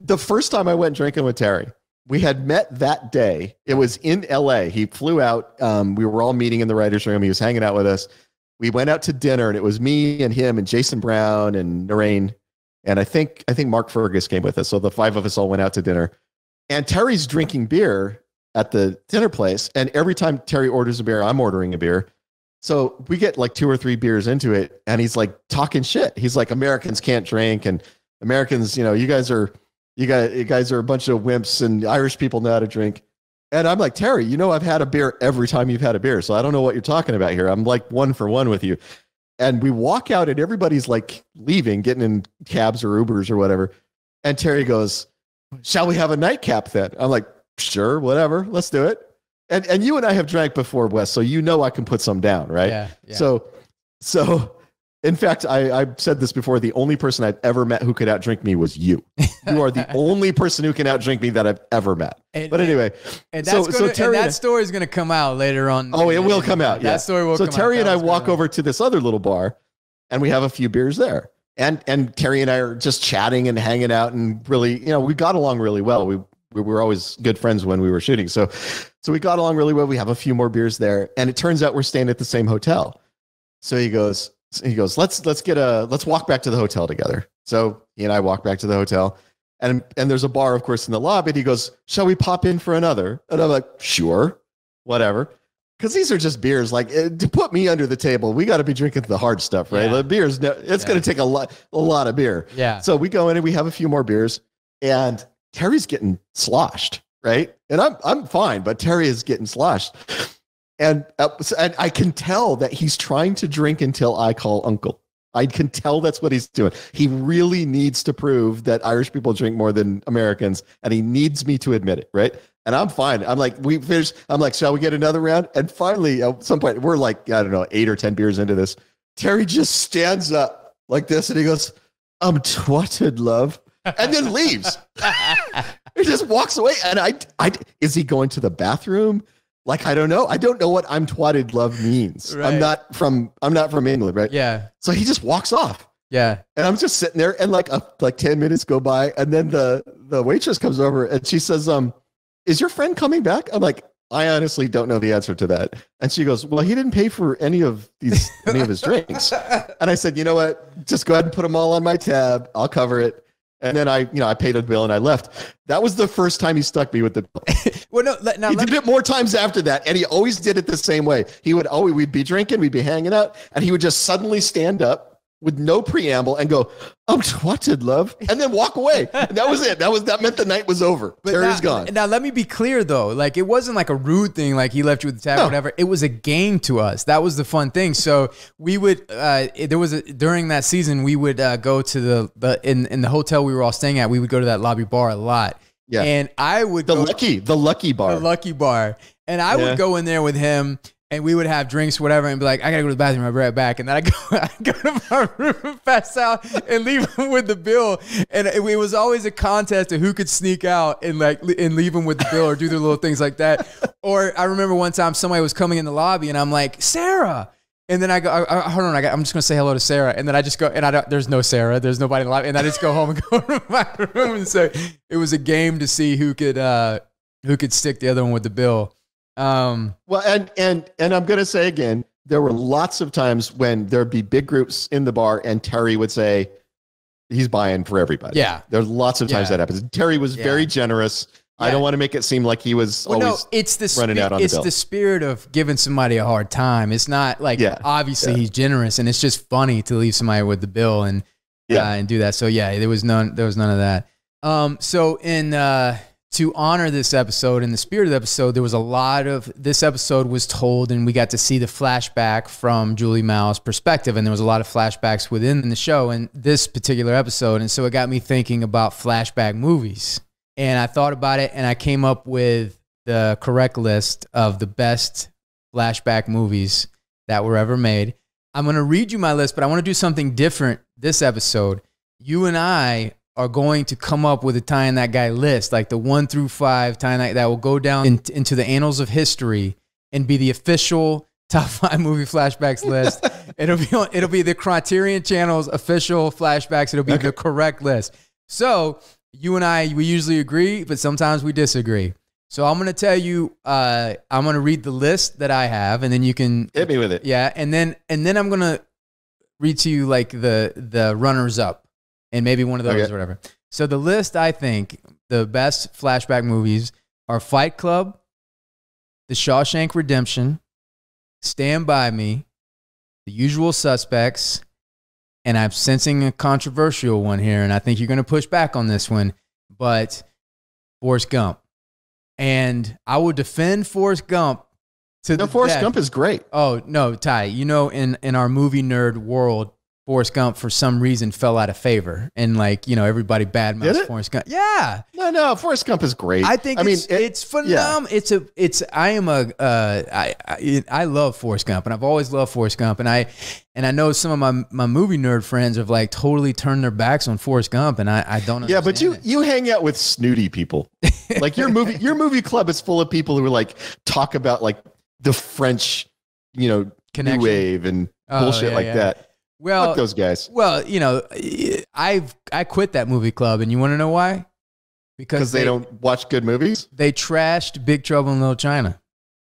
the first time I went drinking with Terry, we had met that day. It was in LA. He flew out. We were all meeting in the writer's room. He was hanging out with us. We went out to dinner, and it was me and him and Jason Brown and Narain. And I think Mark Fergus came with us. So the 5 of us all went out to dinner. And Terry's drinking beer at the dinner place. And every time Terry orders a beer, I'm ordering a beer. So we get like 2 or 3 beers into it. And he's like talking shit. He's like, "Americans can't drink. And Americans, you guys are a bunch of wimps, and Irish people know how to drink." And I'm like, "Terry, I've had a beer every time you've had a beer. So I don't know what you're talking about here. I'm like 1 for 1 with you." And we walk out and everybody's like leaving, getting in cabs or Ubers or whatever. And Terry goes, "Shall we have a nightcap then?" I'm like, "Sure, whatever. Let's do it." And you and I have drank before, Wes, so I can put some down, right? Yeah. So in fact, I said this before, the only person I've ever met who could outdrink me was you. You are the only person who can outdrink me that I've ever met. But anyway. And that story is going to come out later on. Oh, it will come out. Yeah. That story will come out. So Terry and I walk over to this other little bar, and we have a few beers there. And Terry and I are just chatting and hanging out, and really, we got along really well. We were always good friends when we were shooting. So we got along really well. We have a few more beers there, and it turns out we're staying at the same hotel. So he goes, let's walk back to the hotel together. So he and I walk back to the hotel, and there's a bar, of course, in the lobby. And he goes, "Shall we pop in for another?" And I'm like, "Sure, whatever." Because these are just beers. Like, to put me under the table, we got to be drinking the hard stuff, right? Yeah. The beers, it's going to take a lot of beer. Yeah. So we go in and we have a few more beers, and Terry's getting sloshed, right? And I'm fine, but Terry is getting sloshed. And I can tell that he's trying to drink until I call uncle. I can tell that's what he's doing. He really needs to prove that Irish people drink more than Americans, and he needs me to admit it, right? And I'm fine. I'm like, we finished. I'm like, "Shall we get another round?" And finally, at some point, we're like, I don't know, 8 or 10 beers into this. Terry just stands up like this, and he goes, "I'm twatted, love," and then leaves. He just walks away. And I is he going to the bathroom? Like, I don't know. I don't know what "I'm twatted, love" means. Right. I'm not from England, right? Yeah. So he just walks off. Yeah. And I'm just sitting there, and like 10 minutes go by, and then the waitress comes over and she says, "Is your friend coming back?" I'm like, "I honestly don't know the answer to that." And she goes, "Well, he didn't pay for any of his drinks." And I said, "You know what? Just go ahead and put them all on my tab. I'll cover it." And then I paid a bill and I left. That was the first time he stuck me with the bill. Well, no, he did it more times after that, and he always did it the same way. We'd be drinking, we'd be hanging out, and he would just suddenly stand up with no preamble and go, "I'm twatted, love," and then walk away. And that was it. That meant the night was over. Terry's gone. Now let me be clear though. Like, it wasn't like a rude thing, like he left you with the tab or whatever. It was a game to us. That was the fun thing. So we would during that season, we would go to in the hotel we were all staying at, we would go to that lobby bar a lot. Yeah. And I would the lucky bar. The lucky bar. And I would go in there with him, and we would have drinks, whatever, and be like, "I gotta go to the bathroom, I'll be right back." And then I go to my room, pass out, and leave him with the bill. And it was always a contest of who could sneak out and leave him with the bill or do the little things like that. Or I remember one time somebody was coming in the lobby and I'm like, Sarah. And then I go, hold on, I'm just going to say hello to Sarah. And then I just go, and there's no Sarah. There's nobody in the lobby. And I just go home and go to my room and say, it was a game to see who could stick the other one with the bill. Well, and I'm going to say again, there were lots of times when there'd be big groups in the bar and Terry would say, he's buying for everybody. Yeah. There's lots of times that happens. Terry was very generous. Yeah. I don't want to make it seem like he was always running out on the bill. It's the spirit of giving somebody a hard time. It's not like, obviously he's generous, and it's just funny to leave somebody with the bill and do that. So there was none of that. So to honor this episode, in the spirit of the episode, there was a lot of, this episode was told and we got to see the flashback from Julie Mao's perspective. And there was a lot of flashbacks within the show in this particular episode. And so it got me thinking about flashback movies. And I thought about it and I came up with the correct list of the best flashback movies that were ever made. I'm going to read you my list, but I want to do something different this episode. You and I are going to come up with a Ty and That Guy list, like the 1 through 5 Ty and that will go down into the annals of history and be the official top 5 movie flashbacks list. It'll be the Criterion Channel's official flashbacks. It'll be the correct list. So you and I, we usually agree, but sometimes we disagree. So I'm going to tell you, I'm going to read the list that I have, and then you can hit me with it. Yeah, and then I'm going to read to you like the runners up. And maybe one of those or whatever. So the list, I think, the best flashback movies are Fight Club, The Shawshank Redemption, Stand By Me, The Usual Suspects, and I'm sensing a controversial one here, and I think you're going to push back on this one, but Forrest Gump. And I will defend Forrest Gump to the Forrest death. Gump is great. Oh, no, Ty, you know, in our movie nerd world, Forrest Gump, for some reason, fell out of favor. And, like, you know, everybody badmouths Forrest Gump. Yeah. No, Forrest Gump is great. I think it's phenomenal. Yeah. I love Forrest Gump, and I've always loved Forrest Gump. And I know some of my movie nerd friends have, like, totally turned their backs on Forrest Gump, and I don't understand. Yeah, but you hang out with snooty people. Like, your movie club is full of people who, like, talk about, like, the French, you know, Connection. New wave and bullshit that. Well, fuck those guys. Well, you know, I quit that movie club, and you want to know why? Because they don't watch good movies. They trashed Big Trouble in Little China,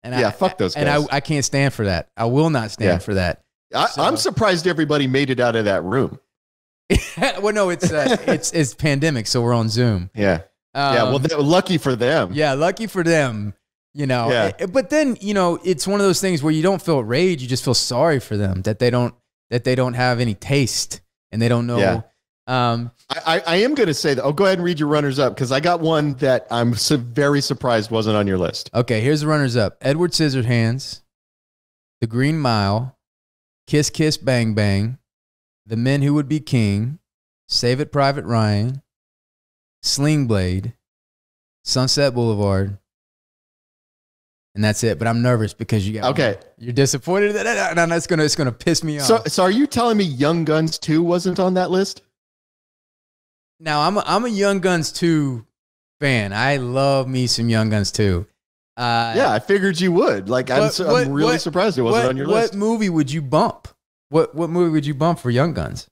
and fuck those guys. And I can't stand for that. I will not stand for that. I'm surprised everybody made it out of that room. Well, no, it's pandemic, so we're on Zoom. Yeah, well, lucky for them. Yeah, lucky for them. You know, but then, you know, it's one of those things where you don't feel rage, you just feel sorry for them that they don't have any taste and they don't know. Yeah. I am going to say that. Oh, go ahead and read your runners up, because I got one that I'm very surprised wasn't on your list. Okay, here's the runners up: Edward Scissorhands, The Green Mile, Kiss Kiss Bang Bang, The Men Who Would Be King, Save It Private Ryan, Sling Blade, Sunset Boulevard. And that's it. But I'm nervous because you're disappointed that it's gonna piss me off. So are you telling me Young Guns 2 wasn't on that list? Now I'm a Young Guns 2 fan. I love me some Young Guns 2. Yeah, I figured you would. Like, I'm really surprised it wasn't on your list. What movie would you bump? What movie would you bump for Young Guns?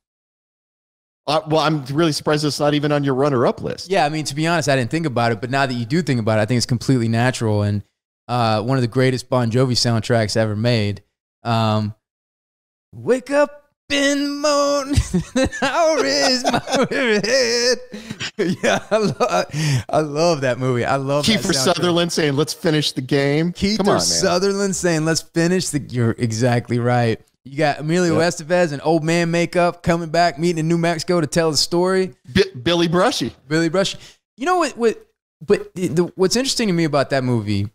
Well, I'm really surprised it's not even on your runner-up list. Yeah, I mean, to be honest, I didn't think about it, but now that you do think about it, I think it's completely natural and one of the greatest Bon Jovi soundtracks ever made. Wake up in the morning, I'll raise my head. Yeah, I love that movie. I love Kiefer Sutherland saying, "Let's finish the game." Kiefer Sutherland saying, "Let's finish the." You're exactly right. You got Emilio Estevez and old man makeup coming back, meeting in New Mexico to tell the story. Billy Brushy. You know what? But what's interesting to me about that movie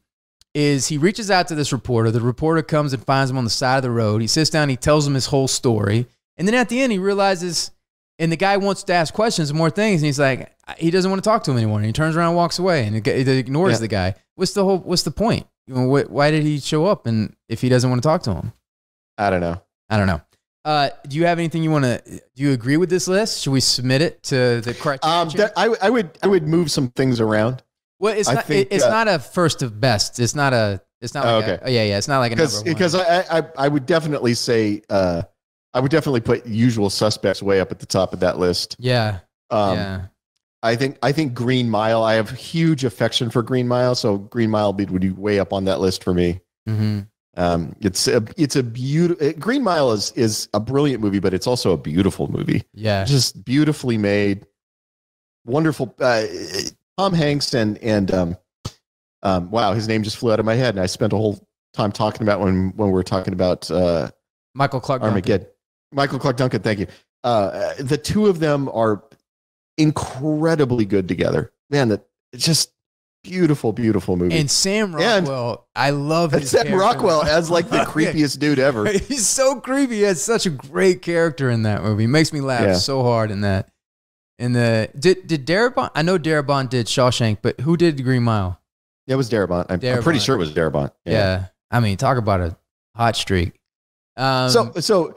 is he reaches out to this reporter. The reporter comes and finds him on the side of the road. He sits down, he tells him his whole story. And then at the end, he realizes, and the guy wants to ask questions and more things. And he's like, he doesn't want to talk to him anymore. And he turns around and walks away and he ignores the guy. What's the point? You know, why did he show up? And if he doesn't want to talk to him? I don't know. Do you have anything you want to, do you agree with this list? Should we submit it to the Criterion? I would move some things around. Well, it's not a first of best. It's not like it's not like a number one. Because I would definitely say I would definitely put Usual Suspects way up at the top of that list. Yeah. I think Green Mile. I have huge affection for Green Mile, so Green Mile would be way up on that list for me. It's a beautiful. Green Mile is a brilliant movie, but it's also a beautiful movie. Yeah, just beautifully made, wonderful. Tom Hanks and wow, his name just flew out of my head, and I spent a whole time talking about when we were talking about Michael Clark Armageddon. Michael Clark Duncan, thank you. The two of them are incredibly good together. Man, it's just beautiful, beautiful movie. And Sam Rockwell, I love his Sam Rockwell as like the creepiest dude ever. He's so creepy. He has such a great character in that movie. He makes me laugh so hard in that. Did Darabont? I know Darabont did Shawshank, but who did Green Mile? It was Darabont. I'm pretty sure it was Darabont. Yeah. I mean, talk about a hot streak. So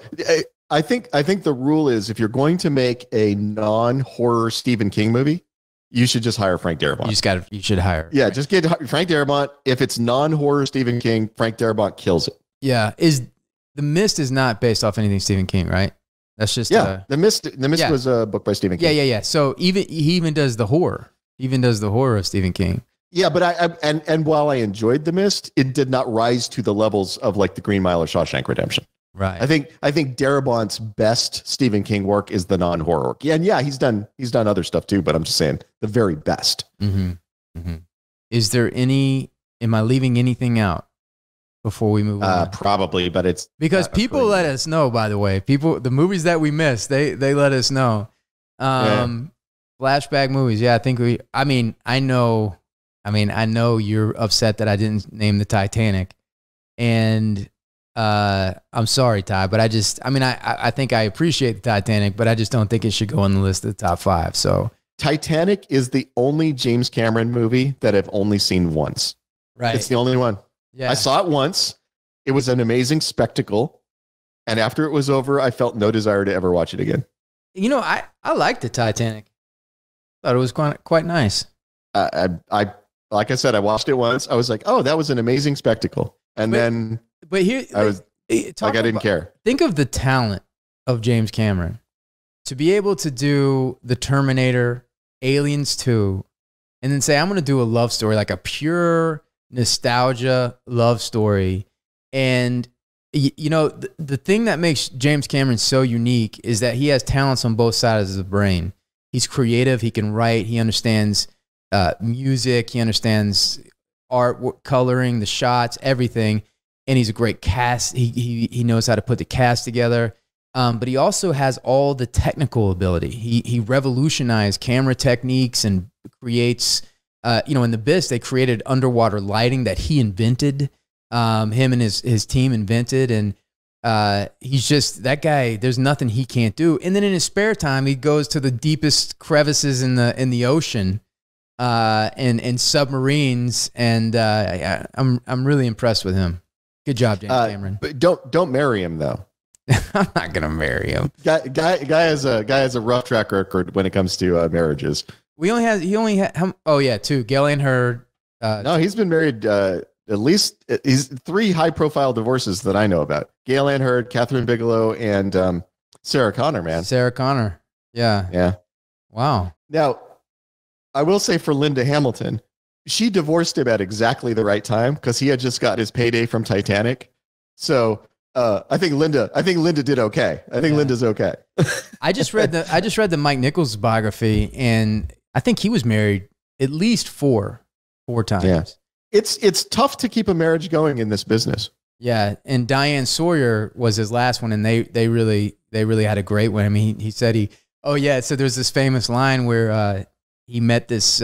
I think the rule is if you're going to make a non-horror Stephen King movie, you should just hire Frank Darabont. You should hire. Yeah, just get Frank Darabont. If it's non-horror Stephen King, Frank Darabont kills it. Yeah. The Mist is not based off anything Stephen King, right? That's just The Mist was a book by Stephen King. Yeah. So he even does the horror. He even does the horror of Stephen King. Yeah, but and while I enjoyed The Mist, it did not rise to the levels of like the Green Mile or Shawshank Redemption. Right. I think Darabont's best Stephen King work is the non-horror work. Yeah, and yeah, he's done other stuff too, but I'm just saying the very best. Is there am I leaving anything out before we move on? Probably, but it's because people let us know, by the way. The movies that we missed, they let us know. Flashback movies. Yeah, I know you're upset that I didn't name the Titanic, and I'm sorry, Ty, but I think I appreciate the Titanic, but I just don't think it should go on the list of the top 5. So Titanic is the only James Cameron movie that I've only seen once. Right. It's the only one. Yeah. I saw it once. It was an amazing spectacle. And after it was over, I felt no desire to ever watch it again. You know, I liked the Titanic. Thought it was quite nice. I like I said, I watched it once. I was like, oh, that was an amazing spectacle. And then I didn't care. Think of the talent of James Cameron to be able to do The Terminator, Aliens 2, and then say, I'm going to do a love story, like a pure nostalgia love story. And, you know, the thing that makes James Cameron so unique is that he has talents on both sides of the brain. He's creative. He can write. He understands music. He understands art, coloring, the shots, everything. And he's a great cast. He knows how to put the cast together. But he also has all the technical ability. He revolutionized camera techniques and creates, in The Abyss, they created underwater lighting that he invented. Him and his team invented. And he's just that guy. There's nothing he can't do. And then in his spare time, he goes to the deepest crevices in the ocean, and submarines. And I'm really impressed with him. Good job, James Cameron. But don't marry him though. I'm not gonna marry him. Guy has a rough track record when it comes to marriages. He only had 2. Gillian Hurd. No, he's been married at least he's 3 high profile divorces that I know about. Gail Ann Hurd, Catherine Bigelow, and Sarah Connor. Man, Sarah Connor. Yeah. Wow. Now, I will say for Linda Hamilton, she divorced him at exactly the right time because he had just got his payday from Titanic. So I think Linda did okay. I think Linda's okay. I just read the Mike Nichols biography, and I think he was married at least four times. Yeah. It's tough to keep a marriage going in this business. Yeah, and Diane Sawyer was his last one, and they really had a great one. I mean, he said so there's this famous line where he met this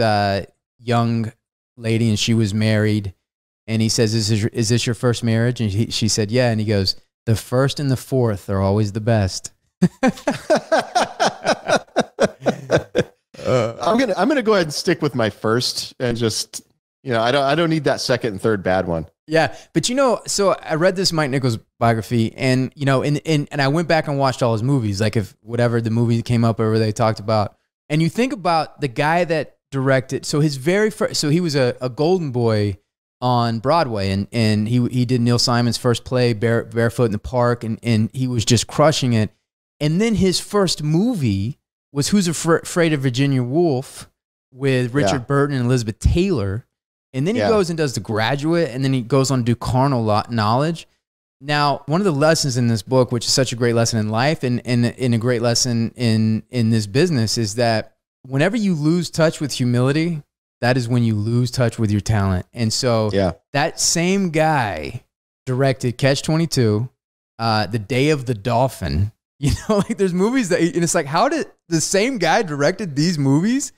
young lady and she was married, and he says, is this your first marriage? And she said, yeah. And he goes, the first and the fourth are always the best. I'm gonna go ahead and stick with my first and just, I don't need that second and third bad one. Yeah. But so I read this Mike Nichols biography, and and I went back and watched all his movies, like if whatever the movie came up or they talked about. And you think about the guy that directed. So his very first, so he was a golden boy on Broadway, and he did Neil Simon's first play, Barefoot in the Park, and he was just crushing it. And then his first movie was Who's Afraid of Virginia Woolf with Richard Burton and Elizabeth Taylor. And then he goes and does The Graduate, and then he goes on to do Carnal Knowledge. Now, one of the lessons in this book, which is such a great lesson in life and a great lesson in this business, is that whenever you lose touch with humility, that is when you lose touch with your talent. And so that same guy directed Catch-22, The Day of the Dolphin. You know, like there's movies that, and it's like, how did the same guy directed these movies?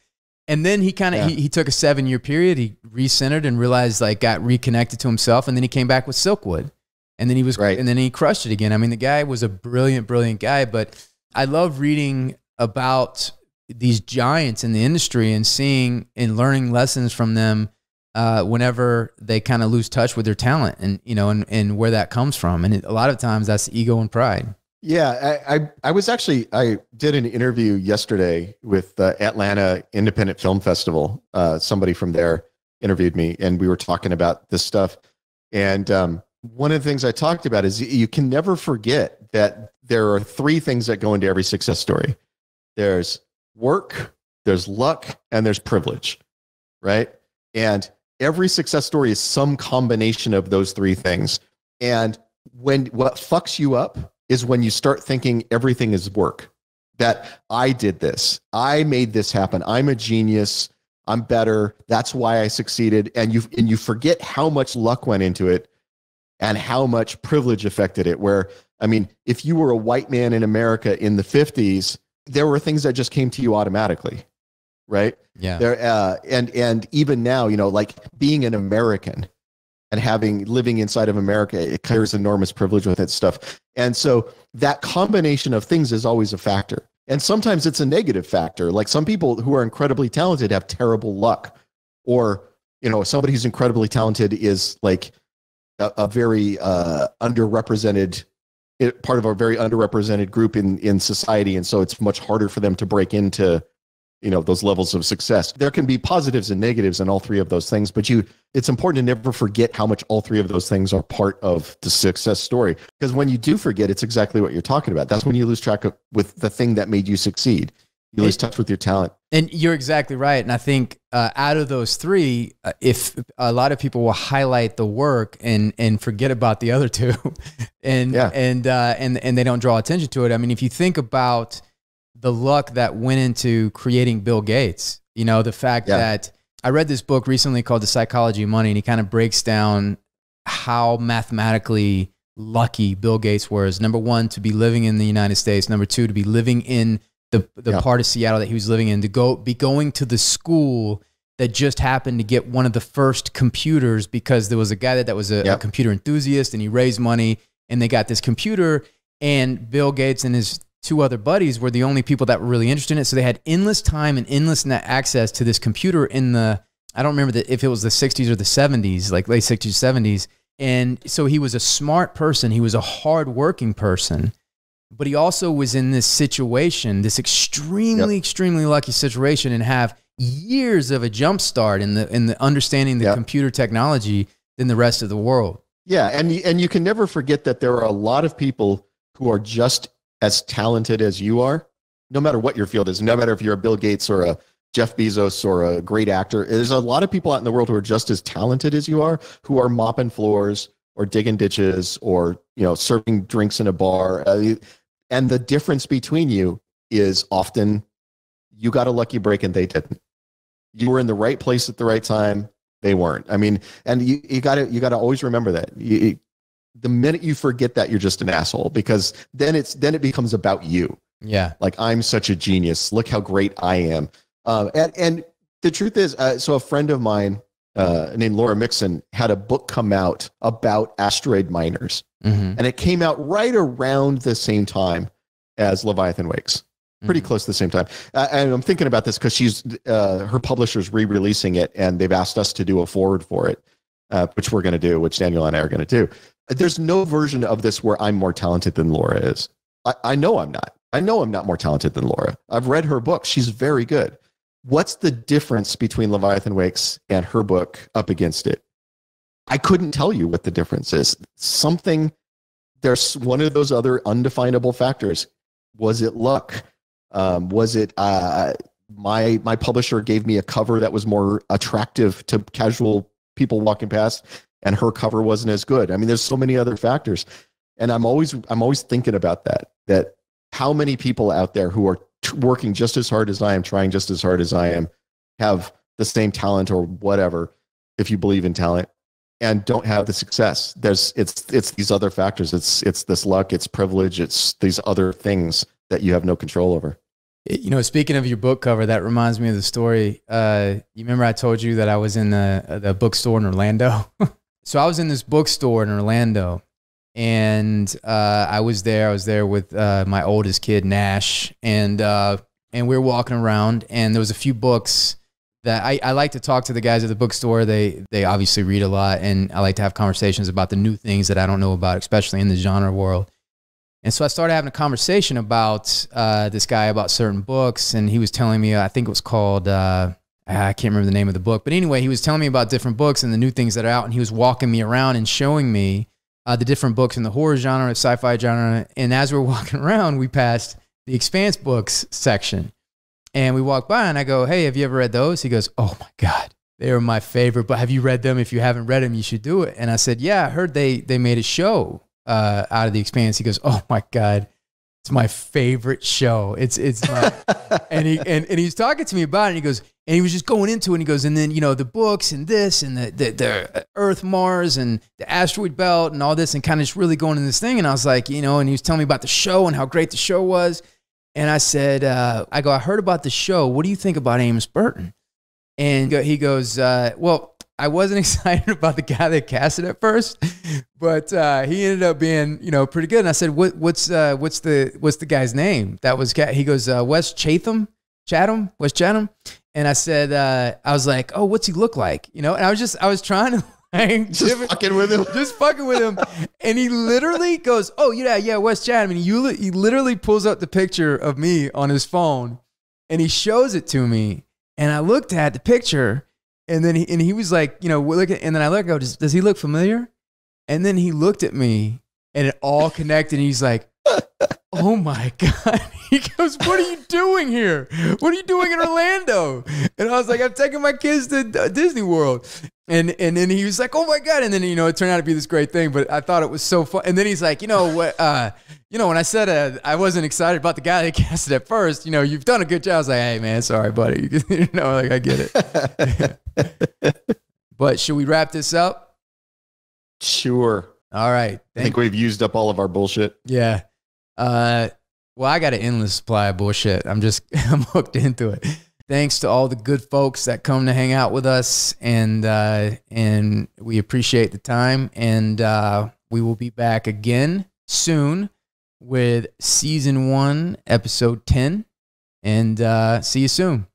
And then he kind of, he took a 7-year period, he recentered and realized, like, got reconnected to himself. And then he came back with Silkwood. And then he was, and then he crushed it again. I mean, the guy was a brilliant, brilliant guy, but I love reading about these giants in the industry and seeing and learning lessons from them whenever they kind of lose touch with their talent, and, you know, and where that comes from. And a lot of times that's ego and pride. Yeah. I did an interview yesterday with Atlanta Independent Film Festival. Somebody from there interviewed me, and we were talking about this stuff. And, one of the things I talked about is you can never forget that there are 3 things that go into every success story. There's work, there's luck, and there's privilege, right? And every success story is some combination of those 3 things. And what fucks you up is when you start thinking everything is work, that I did this, I made this happen, I'm a genius, I'm better, that's why I succeeded. And you forget how much luck went into it, and how much privilege affected it. Where, I mean, if you were a white man in America in the 50s, there were things that just came to you automatically, right? Yeah. There, and even now, you know, like being an American and living inside of America, it carries enormous privilege with its stuff. And so that combination of things is always a factor. And sometimes it's a negative factor. Like some people who are incredibly talented have terrible luck, or, you know, somebody who's incredibly talented is like a very underrepresented part of a very underrepresented group in society. And so it's much harder for them to break into, you know, those levels of success. There can be positives and negatives in all 3 of those things, but it's important to never forget how much all 3 of those things are part of the success story. Because when you do forget, it's exactly what you're talking about. That's when you lose track with the thing that made you succeed. You lose touch with your talent. And you're exactly right. And I think out of those 3, if a lot of people will highlight the work and forget about the other 2, and they don't draw attention to it. I mean, if you think about the luck that went into creating Bill Gates, you know, the fact that I read this book recently called The Psychology of Money, and he kind of breaks down how mathematically lucky Bill Gates was. Number 1, to be living in the United States. Number 2, to be living in the part of Seattle that he was living in, to be going to the school that just happened to get one of the first computers, because there was a guy that was a computer enthusiast, and he raised money and they got this computer, and Bill Gates and his 2 other buddies were the only people that were really interested in it. So they had endless time and endless net access to this computer in I don't remember if it was the 60s or the 70s, like late 60s, 70s. And so he was a smart person. He was a hardworking person. But he also was in this situation, this extremely, extremely lucky situation, and have years of a jump start in the understanding the computer technology than the rest of the world. Yeah, and you can never forget that there are a lot of people who are just as talented as you are, no matter what your field is, no matter if you're a Bill Gates or a Jeff Bezos or a great actor. There's a lot of people out in the world who are just as talented as you are, who are mopping floors or digging ditches or, you know, serving drinks in a bar. And the difference between you is often you got a lucky break and they didn't. You were in the right place at the right time. They weren't. I mean, and you got to always remember that. The minute you forget that, you're just an asshole, because then it becomes about you. Yeah. Like, I'm such a genius. Look how great I am. And the truth is, so a friend of mine named Laura Mixon had a book come out about asteroid miners. Mm-hmm. And it came out right around the same time as Leviathan Wakes. Pretty close to the same time. And I'm thinking about this because her publisher's re-releasing it, and they've asked us to do a forward for it, which we're going to do, which Daniel and I are going to do. There's no version of this where I'm more talented than Laura is. I know I'm not. I know I'm not more talented than Laura. I've read her book. She's very good. what's the difference between Leviathan Wakes and her book up against it? I couldn't tell you what the difference is. There's one of those other undefinable factors. Was it luck? Was it my publisher gave me a cover that was more attractive to casual people walking past, and her cover wasn't as good? I mean, there's so many other factors, and I'm always thinking about that how many people out there who are working just as hard as I am, trying just as hard as I am, have the same talent or whatever, if you believe in talent, and don't have the success. It's these other factors. It's this luck, it's privilege, it's these other things that you have no control over. You know, speaking of your book cover, that reminds me of the story. You remember I told you that I was in the bookstore in Orlando? So I was in this bookstore in Orlando, and I was there with my oldest kid, Nash, and we were walking around, and there was a few books that I like to talk to the guys at the bookstore. They obviously read a lot, and I like to have conversations about the new things that I don't know about, especially in the genre world. And so I started having a conversation about this guy about certain books, and he was telling me, I think it was called, I can't remember the name of the book, but anyway, he was telling me about different books and the new things that are out, and he was walking me around and showing me the different books in the horror genre, sci-fi genre. And as we were walking around, we passed the Expanse books section. And we walked by, and I go, hey, have you ever read those? He goes, oh my God, they were my favorite, but have you read them? If you haven't read them, you should do it. And I said, yeah, I heard they made a show out of the Expanse. He goes, oh my God, it's my favorite show. It's my, and he's talking to me about it, and he goes, and he was just going into it, and he goes, and then, you know, the books and this and the Earth, Mars, and the asteroid belt and all this, and kind of just really going in this thing. And I was like, you know, and he was telling me about the show and how great the show was. And I said, I heard about the show. What do you think about Amos Burton? And he goes, well, I wasn't excited about the guy that cast it at first, but he ended up being, you know, pretty good. And I said, what's the guy's name? That was, he goes, Wes Chatham. And I said, I was like, oh, what's he look like? You know, and I was trying to just fucking with him. And he literally goes, oh yeah, Wes Chatham. And he literally pulls up the picture of me on his phone, and he shows it to me. And I looked at the picture, and then he was like, you know, and then I go, does he look familiar? And then he looked at me, and it all connected. And he's like, oh my God. He goes, what are you doing here? What are you doing in Orlando? And I was like, I'm taking my kids to Disney World. And then he was like, oh my God. And then, you know, it turned out to be this great thing, but I thought it was so fun. And then he's like, you know what, when I said I wasn't excited about the guy that cast it at first, you know, you've done a good job. I was like, hey man, sorry buddy. You know, like I get it. But should we wrap this up? Sure. All right. I think we've used up all of our bullshit. Yeah. Well, I got an endless supply of bullshit. I'm hooked into it. Thanks to all the good folks that come to hang out with us, and we appreciate the time. And we will be back again soon with season 1, episode 10. And see you soon.